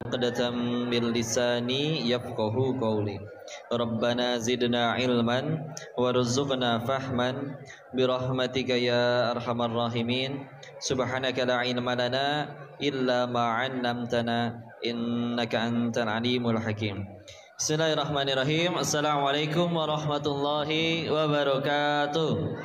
Uqdatam min lisani yafqahu qawli. Rabbana zidna ilman warzuqna fahman birahmatika ya arhamar rahimin. Subhanaka la ilma lana illa ma 'allamtana innaka antal alimul hakim. Bismillahirrahmanirrahim. Assalamualaikum warahmatullahi wabarakatuh.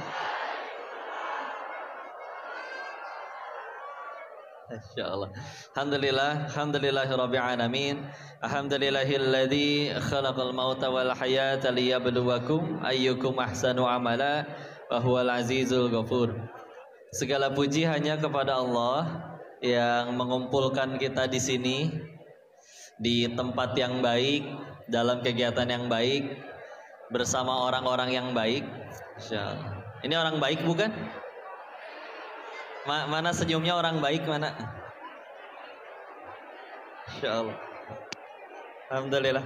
Insyaallah. Alhamdulillahirabbil alamin. Alhamdulillahilladzi khalaqal mauta wal hayata liyabluwakum ayyukum ahsanu amala wa huwal azizul ghafur. Segala puji hanya kepada Allah yang mengumpulkan kita di sini di tempat yang baik, dalam kegiatan yang baik, bersama orang-orang yang baik. Insyaallah. Ini orang baik bukan? Mana senyumnya orang baik mana? Insyaallah. Alhamdulillah.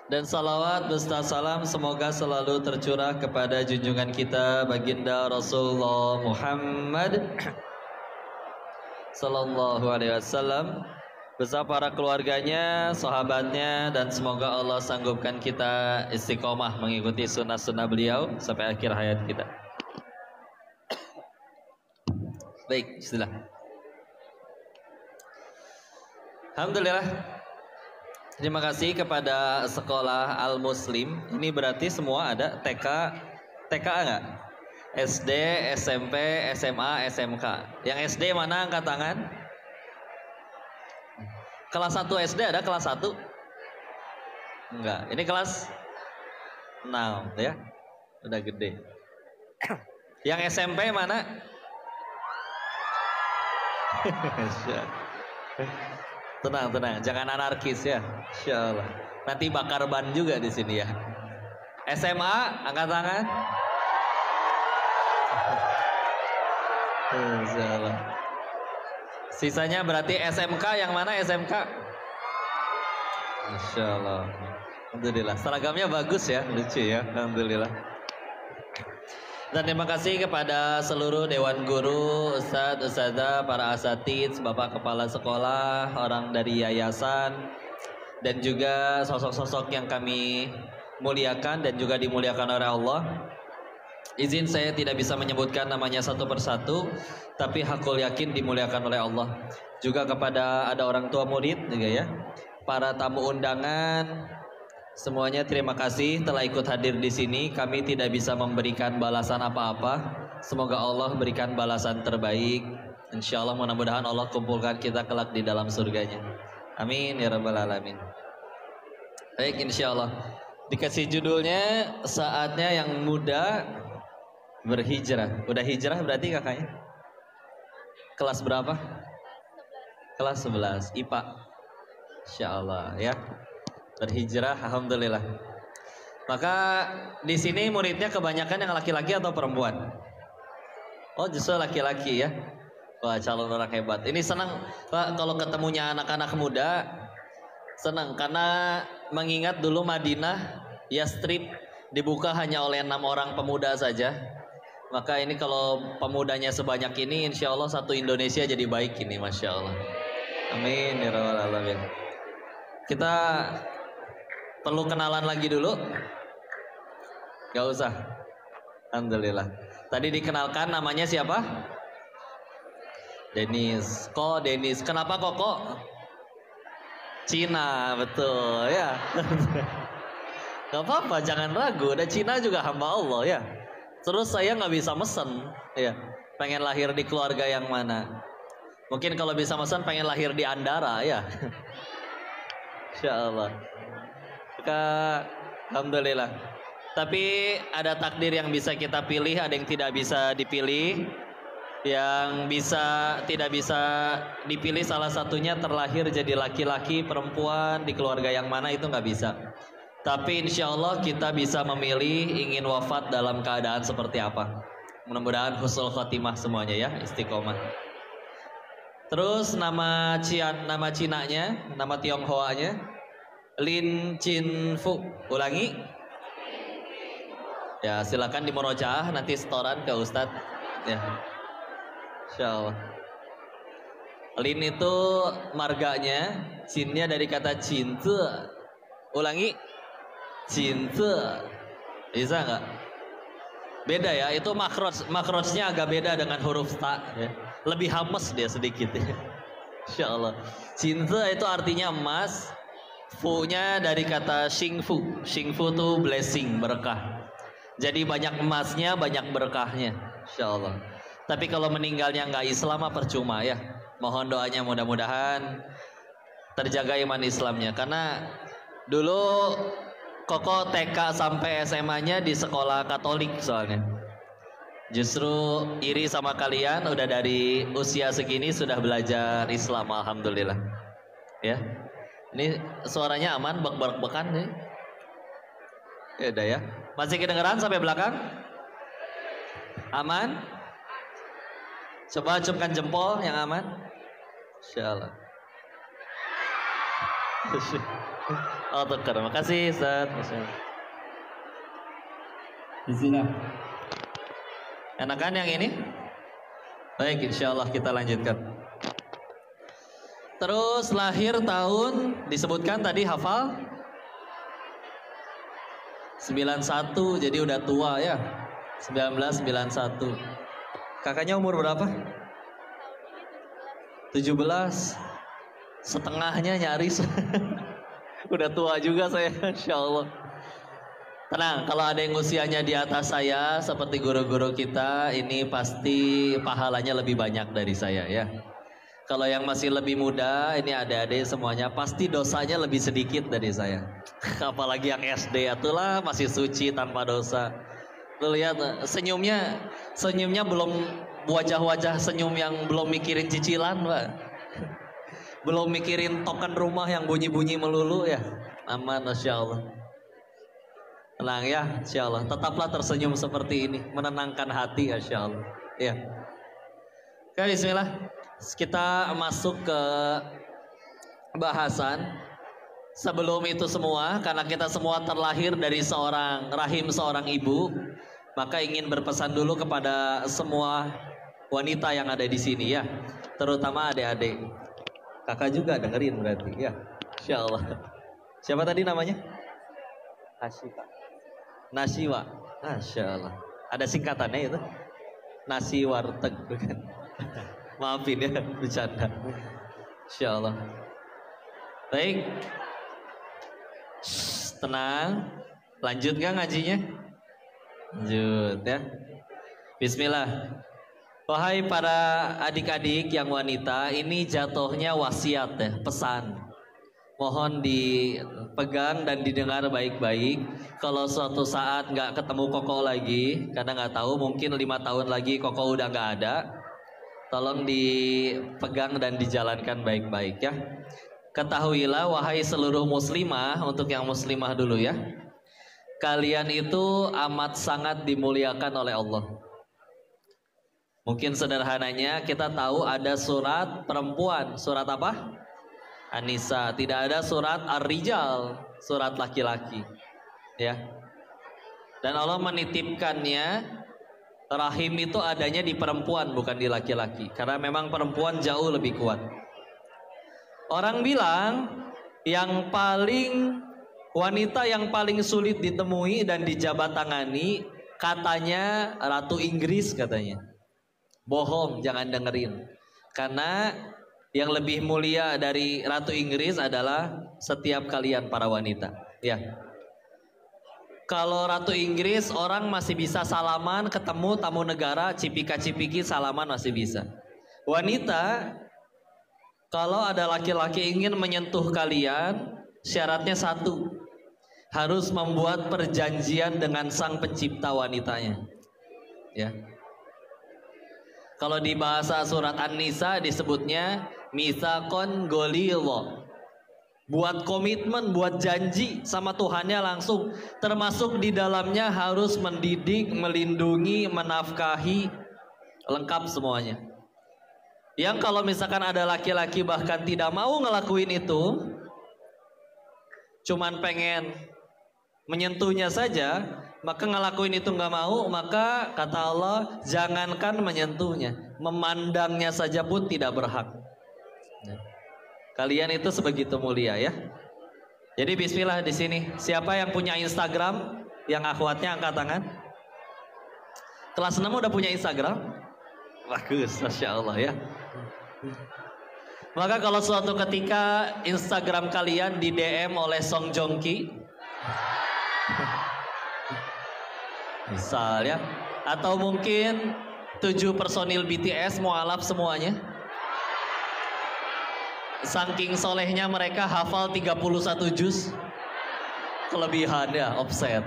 Dan salawat beserta salam semoga selalu tercurah kepada junjungan kita baginda Rasulullah Muhammad sallallahu alaihi wasallam beserta para keluarganya, sahabatnya, dan semoga Allah sanggupkan kita istiqomah mengikuti sunnah-sunnah beliau sampai akhir hayat kita. Baik, bismillah. Alhamdulillah. Terima kasih kepada Sekolah Al-Muslim. Ini berarti semua ada TK enggak? SD, SMP, SMA, SMK. Yang SD mana angkat tangan? Kelas 1 SD ada kelas 1? Enggak. Ini kelas 6 ya. Udah gede. Yang SMP mana? Tenang, jangan anarkis ya. Insyaallah. Nanti bakar ban juga di sini ya. SMA, angkat tangan. Insyaallah. Sisanya berarti SMK, yang mana SMK? Insyaallah. Alhamdulillah. Seragamnya bagus ya, lucu ya. Alhamdulillah. Dan terima kasih kepada seluruh Dewan Guru, Ustadz, Ustadzah, para asatidz, Bapak Kepala Sekolah, orang dari yayasan, dan juga sosok-sosok yang kami muliakan dan juga dimuliakan oleh Allah. Izin saya tidak bisa menyebutkan namanya satu persatu, tapi hakul yakin dimuliakan oleh Allah. Juga kepada ada orang tua murid juga ya, para tamu undangan, semuanya terima kasih telah ikut hadir di sini. Kami tidak bisa memberikan balasan apa-apa. Semoga Allah berikan balasan terbaik. Insyaallah mudah-mudahan Allah kumpulkan kita kelak di dalam surganya. Amin ya rabbal alamin. Baik, insyaallah. Dikasih judulnya saatnya yang muda berhijrah. Udah hijrah berarti kakaknya? Kelas berapa? Kelas 11 IPA. Insyaallah ya. Berhijrah, alhamdulillah. Maka di sini muridnya kebanyakan yang laki-laki atau perempuan? Oh, justru laki-laki ya. Wah, calon orang hebat. Ini senang Pak kalau ketemunya anak-anak muda. Senang karena mengingat dulu Madinah, Yastrib dibuka hanya oleh 6 orang pemuda saja. Maka ini kalau pemudanya sebanyak ini, insya Allah satu Indonesia jadi baik ini, masya Allah. Amin ya rabbal alamin. Kita perlu kenalan lagi dulu? Gak usah. Alhamdulillah. Tadi dikenalkan namanya siapa? Denis. Kok Denis? Kenapa kok? Cina, betul ya. Gak apa-apa, jangan ragu. Dan Cina juga hamba Allah ya. Terus saya nggak bisa mesen, ya. Pengen lahir di keluarga yang mana? Mungkin kalau bisa mesen pengen lahir di Andara ya. Insya Allah. Alhamdulillah. Tapi ada takdir yang bisa kita pilih, ada yang tidak bisa dipilih. Yang tidak bisa dipilih salah satunya terlahir jadi laki-laki, perempuan, di keluarga yang mana itu nggak bisa. Tapi insya Allah kita bisa memilih ingin wafat dalam keadaan seperti apa. Mudah-mudahan husnul khotimah semuanya ya, istiqomah. Terus nama Cinanya, nama Tionghoanya Lin Chin Fu. Ulangi. Ya, silakan di murojaah nanti setoran ke Ustadz. Ya. Insyaallah. Lin itu marganya, cinnya dari kata cinta. Ulangi, cinta. Bisa nggak? Beda ya, itu makrojnya agak beda dengan huruf ta. Ya. Lebih hames dia sedikit. Ya. Insya Allah. Cinta itu artinya emas. Fu-nya dari kata shingfu. Shingfu itu blessing, berkah. Jadi banyak emasnya, banyak berkahnya. Insya Allah. Tapi kalau meninggalnya nggak Islam, percuma ya. Mohon doanya mudah-mudahan terjaga iman Islamnya. Karena dulu Koko TK sampai SMA-nya di sekolah Katolik soalnya. Justru iri sama kalian udah dari usia segini sudah belajar Islam, alhamdulillah. Ya. Ini suaranya aman, bek-bekan nih. Ya udah ya. Masih kedengeran sampai belakang? Aman? Coba acungkan jempol yang aman. Insyaallah. Oh tuker, makasih Ustaz. Bismillah. Enakan yang ini? Baik, insyaallah kita lanjutkan. Terus lahir tahun disebutkan tadi hafal 91, jadi udah tua ya. 1991. Kakaknya umur berapa? 17. Setengahnya nyaris. Udah tua juga saya, insya Allah. Tenang, kalau ada yang usianya di atas saya seperti guru-guru kita, ini pasti pahalanya lebih banyak dari saya ya. Kalau yang masih lebih muda, ini adik-adik semuanya pasti dosanya lebih sedikit dari saya. Apalagi yang SD, itulah masih suci tanpa dosa. Lu lihat senyumnya belum wajah-wajah senyum yang belum mikirin cicilan, Pak. Belum mikirin token rumah yang bunyi-bunyi melulu ya. Aman, Masya Allah. Tenang ya, Insya Allah. Tetaplah tersenyum seperti ini, menenangkan hati, Insya Allah. Ya. Oke, bismillah. Kita masuk ke bahasan. Sebelum itu semua, karena kita semua terlahir dari seorang rahim seorang ibu, maka ingin berpesan dulu kepada semua wanita yang ada di sini ya, terutama adik-adik. Kakak juga dengerin berarti ya, Insya Allah. Siapa tadi namanya? Asyifa. Nasiwa. Masya Allah. Ada singkatannya itu? Nasi warteg bukan? Maafin ya, bercanda. Insya Allah. Baik. Tenang. Lanjut gak ngajinya? Lanjut ya. Bismillah. Wahai para adik-adik yang wanita, ini jatuhnya wasiat ya, pesan. Mohon dipegang dan didengar baik-baik. Kalau suatu saat nggak ketemu Koko lagi, karena nggak tahu mungkin 5 tahun lagi Koko udah nggak ada. Tolong dipegang dan dijalankan baik-baik ya. Ketahuilah wahai seluruh muslimah, untuk yang muslimah dulu ya. Kalian itu amat sangat dimuliakan oleh Allah. Mungkin sederhananya kita tahu ada surat perempuan, surat apa? An-Nisa. Tidak ada surat Ar-Rijal, surat laki-laki. Ya. Dan Allah menitipkannya, rahim itu adanya di perempuan bukan di laki-laki. Karena memang perempuan jauh lebih kuat. Orang bilang wanita yang paling sulit ditemui dan dijabatangani katanya Ratu Inggris katanya. Bohong, jangan dengerin. Karena yang lebih mulia dari Ratu Inggris adalah setiap kalian para wanita. Ya. Kalau Ratu Inggris orang masih bisa salaman, ketemu tamu negara, cipika-cipiki salaman masih bisa. Wanita, kalau ada laki-laki ingin menyentuh kalian, syaratnya satu. Harus membuat perjanjian dengan sang pencipta wanitanya. Ya. Kalau di bahasa surat An-Nisa disebutnya mitsaqon ghalidha. Buat komitmen, buat janji sama Tuhannya langsung. Termasuk di dalamnya harus mendidik, melindungi, menafkahi, lengkap semuanya. Yang kalau misalkan ada laki-laki bahkan tidak mau ngelakuin itu, cuman pengen menyentuhnya saja, maka ngelakuin itu nggak mau, maka kata Allah jangankan menyentuhnya, memandangnya saja pun tidak berhak. Kalian itu sebegitu mulia ya. Jadi bismillah di sini. Siapa yang punya Instagram? Yang akhwatnya angkat tangan. Kelas 6 udah punya Instagram? Bagus, Masya Allah ya. Maka kalau suatu ketika Instagram kalian di DM oleh Song Joong Ki, misal ya, atau mungkin 7 personil BTS mualaf semuanya, saking solehnya mereka hafal 31 juz, kelebihan ya, offset.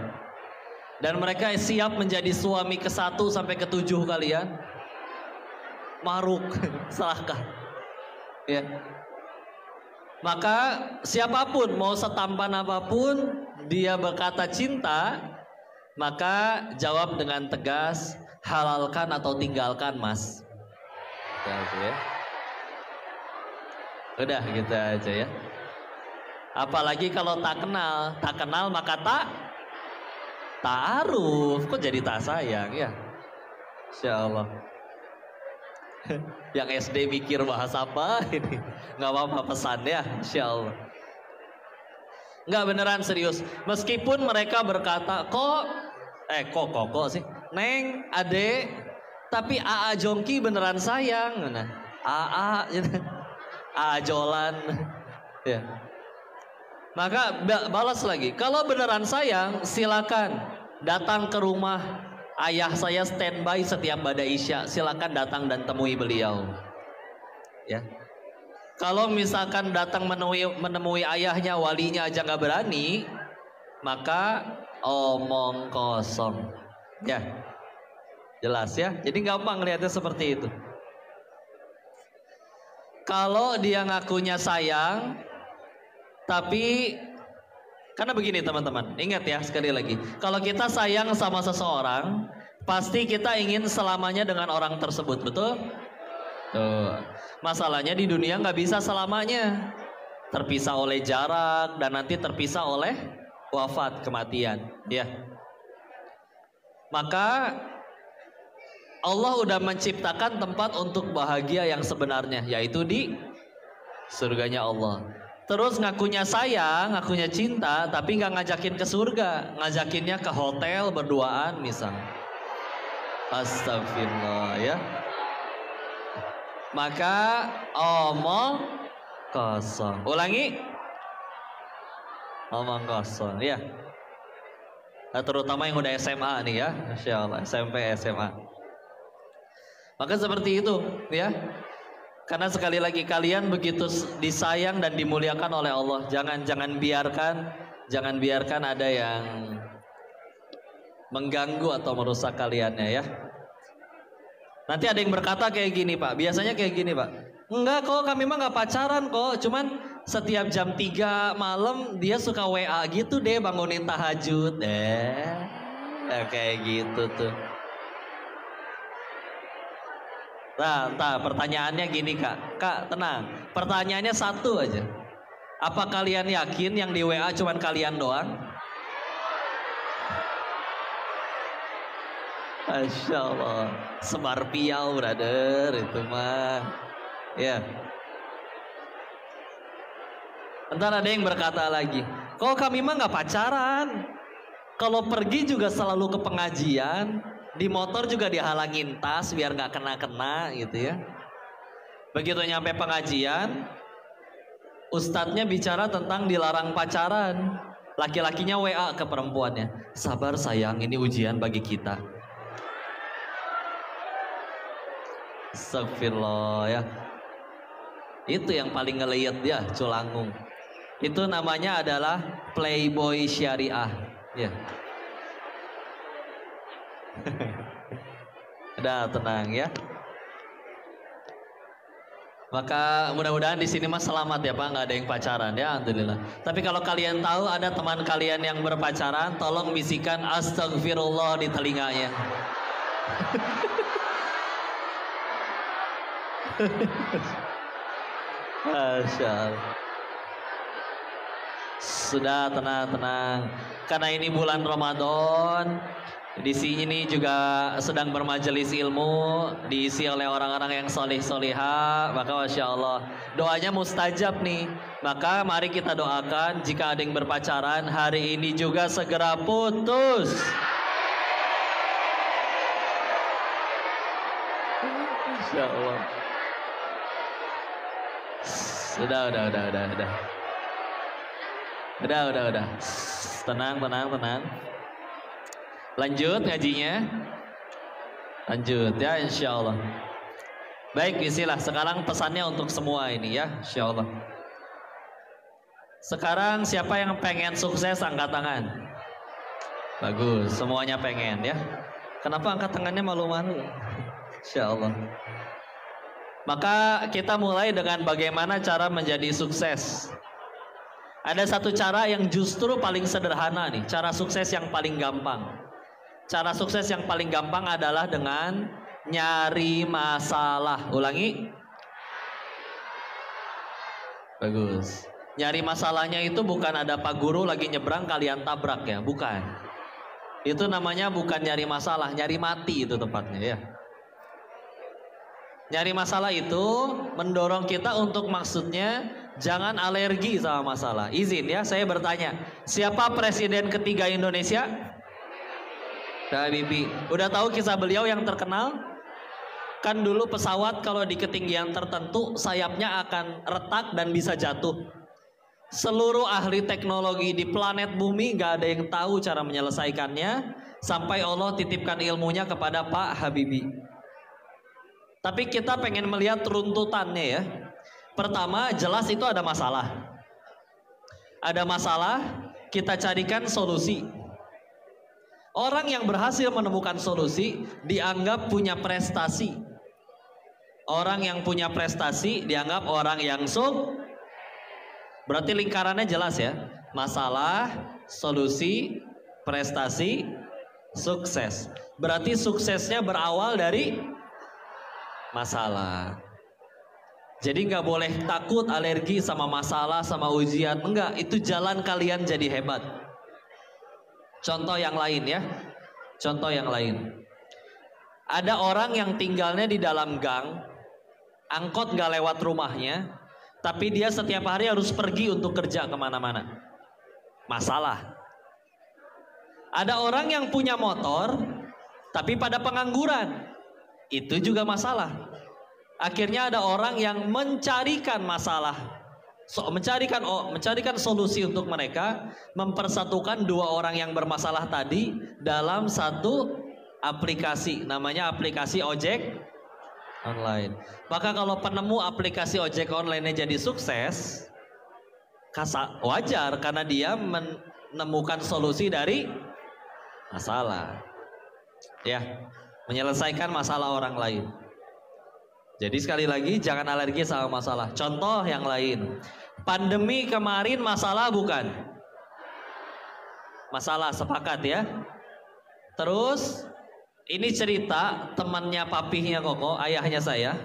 Dan mereka siap menjadi suami ke-1 sampai ke-7 kalian. Maruk, silahkan. Ya. Maka siapapun mau setampan apapun dia berkata cinta, maka jawab dengan tegas, halalkan atau tinggalkan mas. Ya. Udah gitu aja ya. Apalagi kalau tak kenal maka ta'aruf. Kok jadi tak sayang ya? Insya Allah. Yang SD mikir bahas apa ini? Nggak apa-apa pesan ya, Insya Allah. Nggak beneran serius. Meskipun mereka berkata kok sih, Neng, Ade, tapi AA Jongki beneran sayang. Nah, AA Jolan, ya. Maka balas lagi. Kalau beneran sayang, silakan datang ke rumah ayah saya, standby setiap pada Isya. Silakan datang dan temui beliau. Ya. Kalau misalkan datang menemui ayahnya, walinya aja nggak berani, maka omong kosong. Ya, jelas ya. Jadi gampang lihatnya seperti itu. Kalau dia ngakunya sayang, tapi karena begini teman-teman, ingat ya sekali lagi, kalau kita sayang sama seseorang, pasti kita ingin selamanya dengan orang tersebut, betul? Tuh. Masalahnya di dunia nggak bisa selamanya, terpisah oleh jarak dan nanti terpisah oleh wafat, kematian, ya. Maka Allah udah menciptakan tempat untuk bahagia yang sebenarnya, yaitu di surganya Allah. Terus ngakunya sayang, ngakunya cinta, tapi nggak ngajakin ke surga, ngajakinnya ke hotel berduaan misal. Astagfirullah ya. Maka omong kosong. Ulangi. Omong kosong ya. Nah, terutama yang udah SMA nih ya, Masya Allah, SMP, SMA. Maka seperti itu ya. Karena sekali lagi kalian begitu disayang dan dimuliakan oleh Allah. Jangan biarkan ada yang mengganggu atau merusak kaliannya ya. Nanti ada yang berkata kayak gini Pak. Biasanya kayak gini Pak. Enggak kok, kami mah nggak pacaran kok. Cuman setiap jam 3 malam dia suka WA gitu deh, bangunin tahajud. Kayak gitu tuh. Nah, pertanyaannya gini Kak. Kak, tenang. Pertanyaannya satu aja. Apa kalian yakin yang di WA cuman kalian doang? Masya Allah. Sebar piau, brother. Itu mah. Ya. Ntar ada yang berkata lagi. Kok kami mah nggak pacaran? Kalau pergi juga selalu ke pengajian. Di motor juga dihalangin tas biar nggak kena-kena gitu ya. Begitu nyampe pengajian, ustadznya bicara tentang dilarang pacaran. Laki-lakinya WA ke perempuannya. Sabar sayang, ini ujian bagi kita. Astagfirullah ya. Itu yang paling ngeliat ya, Culangung. Itu namanya adalah playboy syariah. Ya. Udah tenang ya. Maka mudah-mudahan di sini mas selamat ya Pak, nggak ada yang pacaran ya, alhamdulillah. Tapi kalau kalian tahu ada teman kalian yang berpacaran, tolong bisikan astagfirullah di telinganya. Masya Allah. Sudah tenang. Karena ini bulan Ramadan. Di sini juga sedang bermajelis ilmu, diisi oleh orang-orang yang soleh-soleha, maka Masya Allah doanya mustajab nih. Maka mari kita doakan jika ada yang berpacaran hari ini juga segera putus. Masya Allah. Udah. Tenang. Lanjut ngajinya. Lanjut ya insya Allah. Baik isilah sekarang pesannya untuk semua ini ya insya Allah. Sekarang siapa yang pengen sukses angkat tangan. Bagus semuanya pengen ya. Kenapa angkat tangannya malu-malu? Insya Allah. Maka kita mulai dengan bagaimana cara menjadi sukses. Ada satu cara yang justru paling sederhana nih. Cara sukses yang paling gampang. Cara sukses yang paling gampang adalah dengan nyari masalah. Ulangi. Bagus. Nyari masalahnya itu bukan ada Pak Guru lagi nyebrang kalian tabrak ya. Bukan. Itu namanya bukan nyari masalah. Nyari mati itu tepatnya ya. Nyari masalah itu mendorong kita untuk maksudnya jangan alergi sama masalah. Izin ya saya bertanya. Siapa presiden ketiga Indonesia? Habibie. Udah tahu kisah beliau yang terkenal? Kan dulu pesawat kalau di ketinggian tertentu sayapnya akan retak dan bisa jatuh. Seluruh ahli teknologi di planet bumi gak ada yang tahu cara menyelesaikannya. Sampai Allah titipkan ilmunya kepada Pak Habibie. Tapi kita pengen melihat runtutannya ya. Pertama jelas itu ada masalah. Ada masalah, kita carikan solusi. Orang yang berhasil menemukan solusi dianggap punya prestasi. Orang yang punya prestasi dianggap orang yang berarti lingkarannya jelas ya. Masalah, solusi, prestasi, sukses. Berarti suksesnya berawal dari masalah. Jadi nggak boleh takut alergi sama masalah, sama ujian. Enggak, itu jalan kalian jadi hebat. Contoh yang lain ya. Contoh yang lain. Ada orang yang tinggalnya di dalam gang, angkot gak lewat rumahnya, tapi dia setiap hari harus pergi untuk kerja kemana-mana. Masalah. Ada orang yang punya motor, tapi pada pengangguran. Itu juga masalah. Akhirnya ada orang yang mencarikan masalah. Mencarikan solusi untuk mereka, mempersatukan dua orang yang bermasalah tadi dalam satu aplikasi, namanya aplikasi ojek online. Maka kalau penemu aplikasi ojek online-nya jadi sukses, wajar karena dia menemukan solusi dari masalah. Ya, menyelesaikan masalah orang lain. Jadi sekali lagi jangan alergi sama masalah. Contoh yang lain. Pandemi kemarin masalah bukan? Masalah, sepakat ya. Terus ini cerita temannya papihnya Koko, ayahnya saya.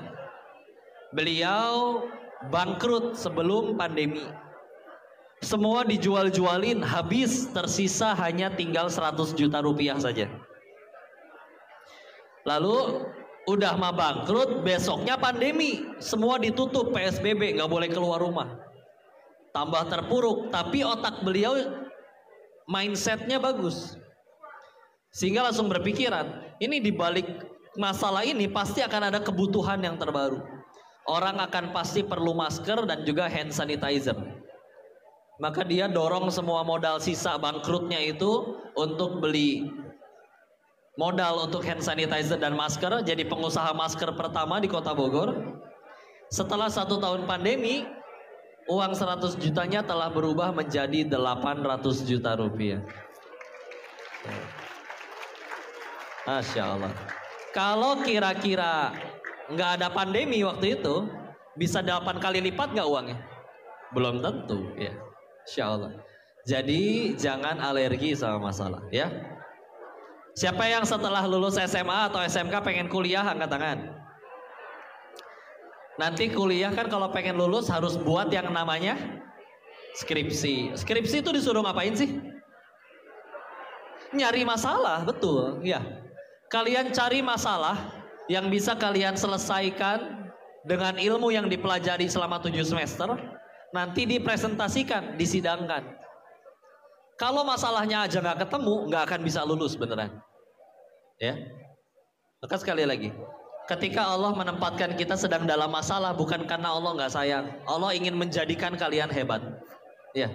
Beliau bangkrut sebelum pandemi. Semua dijual-jualin habis, tersisa hanya tinggal 100 juta rupiah saja. Lalu udah mah bangkrut, besoknya pandemi, semua ditutup, PSBB, nggak boleh keluar rumah. Tambah terpuruk, tapi otak beliau mindsetnya bagus, sehingga langsung berpikiran, ini dibalik masalah ini pasti akan ada kebutuhan yang terbaru. Orang akan pasti perlu masker dan juga hand sanitizer. Maka dia dorong semua modal sisa bangkrutnya itu untuk beli modal untuk hand sanitizer dan masker, jadi pengusaha masker pertama di Kota Bogor. Setelah 1 tahun pandemi, uang 100 jutanya telah berubah menjadi 800 juta rupiah. Masya Allah. Kalau kira-kira nggak ada pandemi waktu itu, bisa 8 kali lipat nggak uangnya? Belum tentu ya. Insya Allah. Jadi jangan alergi sama masalah ya. Siapa yang setelah lulus SMA atau SMK pengen kuliah angkat tangan. Nanti kuliah kan kalau pengen lulus harus buat yang namanya skripsi. Skripsi itu disuruh ngapain sih? Nyari masalah, betul. Ya. Kalian cari masalah yang bisa kalian selesaikan dengan ilmu yang dipelajari selama 7 semester, nanti dipresentasikan, disidangkan. Kalau masalahnya aja nggak ketemu, nggak akan bisa lulus beneran. Ya. Maka sekali lagi, ketika Allah menempatkan kita sedang dalam masalah, bukan karena Allah nggak sayang. Allah ingin menjadikan kalian hebat. Ya.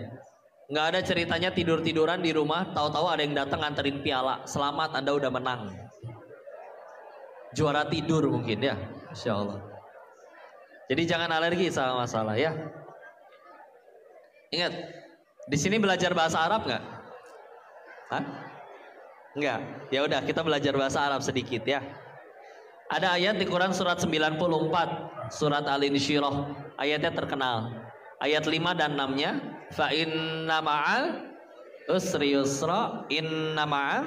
Nggak ada ceritanya tidur-tiduran di rumah, tahu-tahu ada yang datang nganterin piala. Selamat, Anda udah menang. Juara tidur mungkin ya, Insya Allah. Jadi jangan alergi sama masalah ya. Ingat, di sini belajar bahasa Arab nggak? Hah? Nggak. Ya udah, kita belajar bahasa Arab sedikit ya. Ada ayat di Quran surat 94, surat Al-Insyirah. Ayatnya terkenal. Ayat 5 dan 6-nya, fa inna ma'al usri yusra, inna ma'al,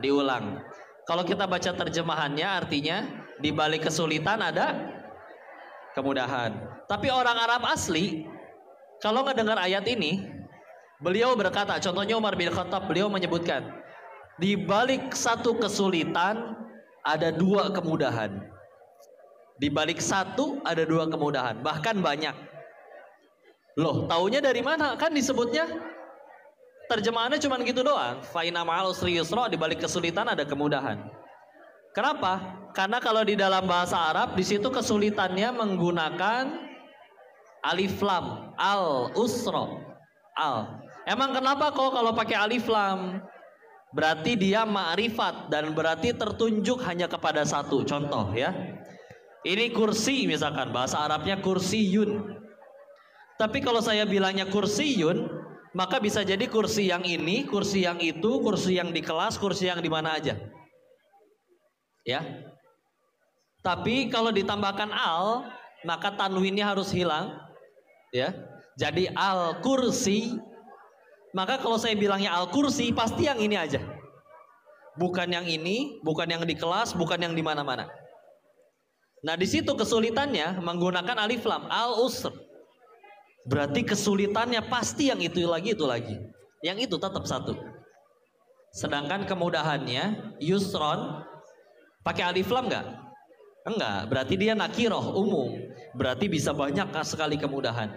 diulang. Kalau kita baca terjemahannya artinya di balik kesulitan ada kemudahan. Tapi orang Arab asli kalau ngedengar ayat ini, beliau berkata, contohnya Umar bin Khattab, beliau menyebutkan di balik satu kesulitan ada 2 kemudahan. Di balik satu ada 2 kemudahan, bahkan banyak. Loh, taunya dari mana? Kan disebutnya terjemahannya cuma gitu doang. Fa inna ma'al usri yusra, di balik kesulitan ada kemudahan. Kenapa? Karena kalau di dalam bahasa Arab di situ kesulitannya menggunakan alif lam, al usra, al. Emang kenapa kok kalau pakai alif lam? Berarti dia ma'rifat dan berarti tertunjuk hanya kepada satu. Contoh ya. Ini kursi misalkan, bahasa Arabnya kursiyun. Tapi kalau saya bilangnya kursiyun, maka bisa jadi kursi yang ini, kursi yang itu, kursi yang di kelas, kursi yang di mana aja. Ya. Tapi kalau ditambahkan al, maka tanwinnya harus hilang. Ya. Jadi al kursi, maka kalau saya bilangnya al kursi, pasti yang ini aja. Bukan yang ini, bukan yang di kelas, bukan yang di mana-mana. Nah, di situ kesulitannya menggunakan alif lam, al usr. Berarti kesulitannya pasti yang itu lagi, itu lagi. Yang itu tetap satu. Sedangkan kemudahannya yusron pakai alif lam enggak? Enggak, berarti dia nakiroh, umum. Berarti bisa banyak sekali kemudahan.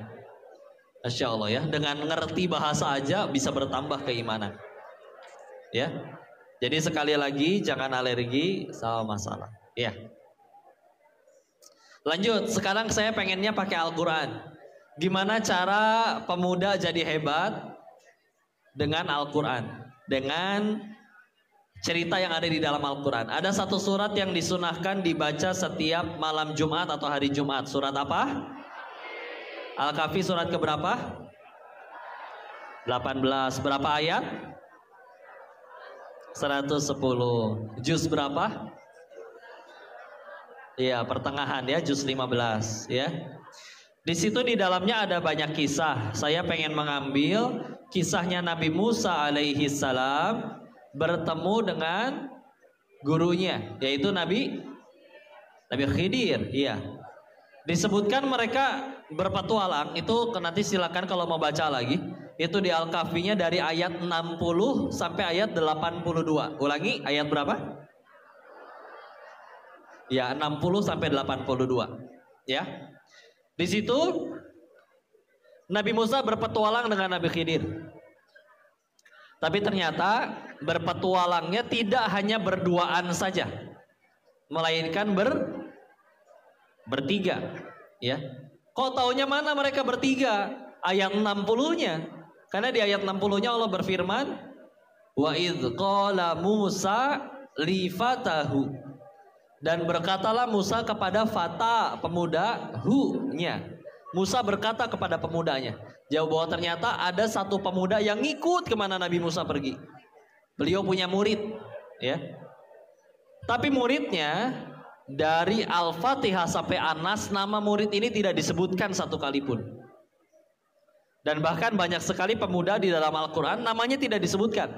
Masya Allah ya, dengan ngerti bahasa aja bisa bertambah keimanan. Ya. Jadi sekali lagi jangan alergi sama masalah. Ya. Lanjut, sekarang saya pengennya pakai Al-Quran. Gimana cara pemuda jadi hebat dengan Al-Quran, dengan cerita yang ada di dalam Al-Quran. Ada satu surat yang disunahkan dibaca setiap malam Jumat atau hari Jumat. Surat apa? Al-Kahfi surat keberapa? 18. Berapa ayat? 110. Juz berapa? Iya, pertengahan ya, juz 15 ya. Di situ di dalamnya ada banyak kisah. Saya pengen mengambil kisahnya Nabi Musa alaihi salam bertemu dengan gurunya, yaitu Nabi Khidir. Iya. Disebutkan mereka berpetualang, itu nanti silakan kalau mau baca lagi. Itu di Al-Kahfinya dari ayat 60 sampai ayat 82. Ulangi, ayat berapa? Ya, 60 sampai 82. Ya. Di situ Nabi Musa berpetualang dengan Nabi Khidir. Tapi ternyata berpetualangnya tidak hanya berduaan saja, melainkan bertiga. Ya. Kok taunya mana mereka bertiga? Ayat 60-nya. Karena di ayat 60-nya Allah berfirman, wa idz qala Musa li fatahu. Dan berkatalah Musa kepada fata, pemuda, hu-nya. Musa berkata kepada pemudanya. Jawab bahwa ternyata ada satu pemuda yang ngikut kemana Nabi Musa pergi. Beliau punya murid. Ya. Tapi muridnya dari Al-Fatihah sampai Anas, nama murid ini tidak disebutkan satu kali pun. Dan bahkan banyak sekali pemuda di dalam Al-Quran namanya tidak disebutkan.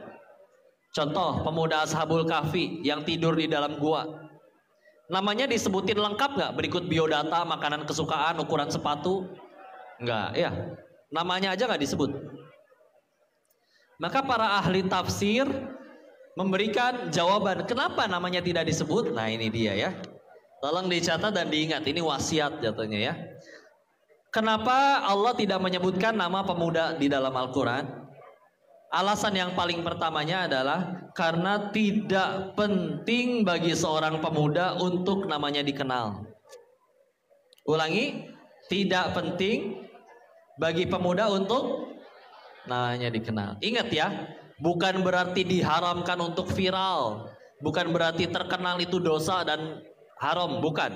Contoh, pemuda Ashabul Kahfi yang tidur di dalam gua. Namanya disebutin lengkap nggak? Berikut biodata, makanan kesukaan, ukuran sepatu? Nggak, ya. Namanya aja nggak disebut. Maka para ahli tafsir memberikan jawaban kenapa namanya tidak disebut. Nah ini dia ya. Tolong dicatat dan diingat, ini wasiat jatuhnya ya. Kenapa Allah tidak menyebutkan nama pemuda di dalam Al-Quran? Alasan yang paling pertamanya adalah karena tidak penting bagi seorang pemuda untuk namanya dikenal. Ulangi, tidak penting bagi pemuda untuk namanya dikenal. Ingat ya, bukan berarti diharamkan untuk viral, bukan berarti terkenal itu dosa dan haram, bukan.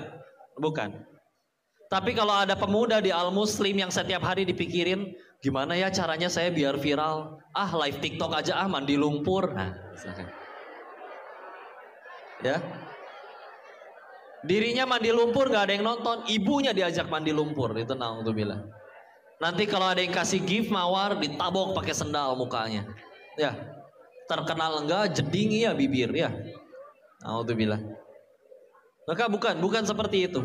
Tapi kalau ada pemuda di Al-Muslim yang setiap hari dipikirin, gimana ya caranya saya biar viral? Ah, live TikTok aja mandi lumpur. Nah, misalkan. Ya. Dirinya mandi lumpur gak ada yang nonton, ibunya diajak mandi lumpur, itu naudzubillah. Nanti kalau ada yang kasih gift mawar, ditabok pakai sendal mukanya. Ya. Terkenal enggak, jeding ya bibir ya. Naudzubillah. Maka bukan seperti itu.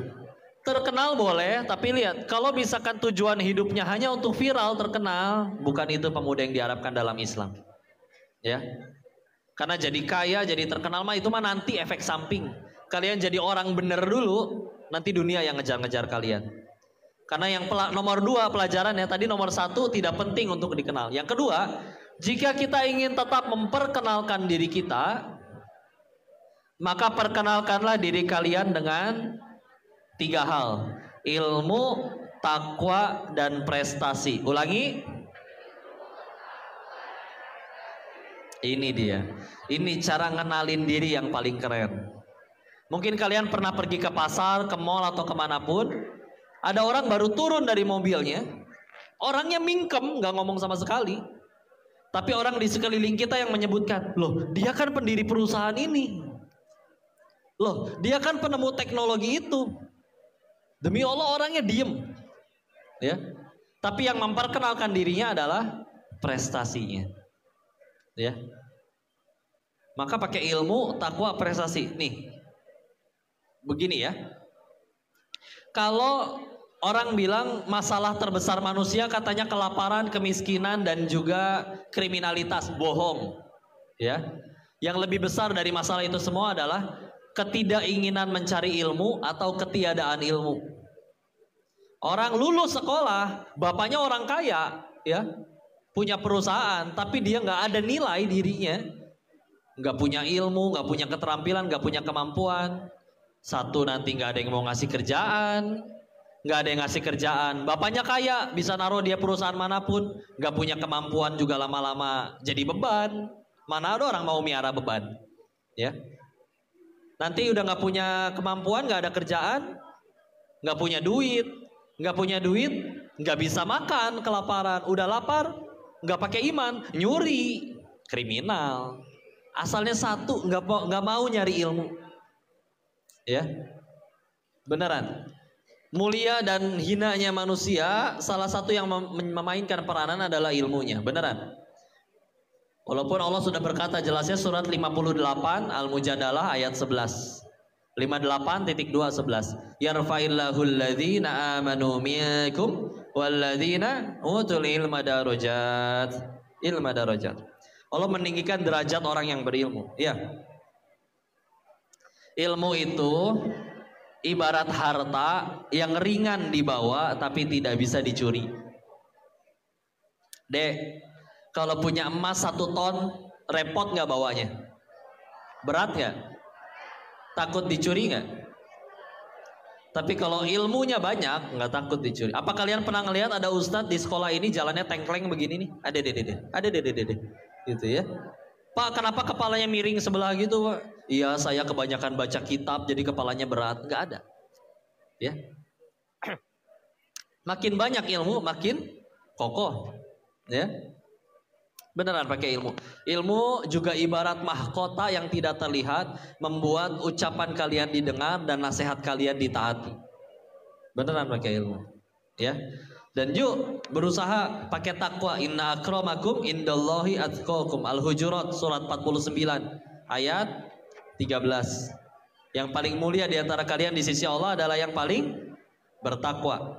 Terkenal boleh, tapi lihat, kalau misalkan tujuan hidupnya hanya untuk viral, terkenal, bukan itu pemuda yang diharapkan dalam Islam. Ya. Karena jadi kaya, jadi terkenal mah itu mah nanti efek samping. Kalian jadi orang bener dulu, nanti dunia yang ngejar-ngejar kalian. Karena yang nomor 2 pelajarannya, tadi nomor 1 tidak penting untuk dikenal. Yang kedua, jika kita ingin tetap memperkenalkan diri kita, maka perkenalkanlah diri kalian dengan 3 hal. Ilmu, takwa, dan prestasi. Ulangi. Ini dia. Ini cara ngenalin diri yang paling keren. Mungkin kalian pernah pergi ke pasar, ke mall, atau kemanapun. Ada orang baru turun dari mobilnya. Orangnya mingkem, gak ngomong sama sekali. Tapi orang di sekeliling kita yang menyebutkan, loh dia kan pendiri perusahaan ini. Loh dia kan penemu teknologi itu. Demi Allah orangnya diem, ya. Tapi yang memperkenalkan dirinya adalah prestasinya, ya. Maka pakai ilmu, takwa, prestasi. Nih, begini ya. Kalau orang bilang masalah terbesar manusia katanya kelaparan, kemiskinan, dan juga kriminalitas, bohong, ya. Yang lebih besar dari masalah itu semua adalah ketidakinginan mencari ilmu atau ketiadaan ilmu. Orang lulus sekolah, bapaknya orang kaya, ya, punya perusahaan, tapi dia nggak ada nilai dirinya, nggak punya ilmu, nggak punya keterampilan, nggak punya kemampuan. Satu, nanti nggak ada yang mau ngasih kerjaan, nggak ada yang ngasih kerjaan. Bapaknya kaya, bisa naruh dia perusahaan manapun, nggak punya kemampuan juga lama-lama jadi beban. Mana ada orang mau miara beban, ya? Nanti udah nggak punya kemampuan, nggak ada kerjaan, nggak punya duit, nggak bisa makan, kelaparan. Udah lapar, nggak pakai iman, nyuri, kriminal. Asalnya satu, nggak mau nyari ilmu, ya, beneran. Mulia dan hinanya manusia, salah satu yang memainkan peranan adalah ilmunya, beneran. Walaupun Allah sudah berkata jelasnya surat 58 Al-Mujadalah ayat 11. 58.2:11. Yarfa'illahu alladhina amanu minkum walladhina utul ilma darajat. Ilma darajat. Allah meninggikan derajat orang yang berilmu. Ya. Ilmu itu ibarat harta yang ringan dibawa tapi tidak bisa dicuri. Dek, kalau punya emas 1 ton, repot nggak bawanya? Berat nggak? Takut dicuri nggak? Tapi kalau ilmunya banyak, nggak takut dicuri. Apa kalian pernah ngelihat ada ustadz di sekolah ini jalannya tengkleng begini nih? Ada dede, gitu ya. Pak, kenapa kepalanya miring sebelah gitu, Pak? Iya, saya kebanyakan baca kitab, jadi kepalanya berat. Nggak ada, ya. Makin banyak ilmu, makin kokoh, ya. Beneran pakai ilmu. Ilmu juga ibarat mahkota yang tidak terlihat, membuat ucapan kalian didengar dan nasihat kalian ditaati. Beneran pakai ilmu, ya. Dan yuk berusaha pakai takwa. Inna akramakum indallahi atqakum. Al-Hujurat surat 49 ayat 13. Yang paling mulia di antara kalian di sisi Allah adalah yang paling bertakwa.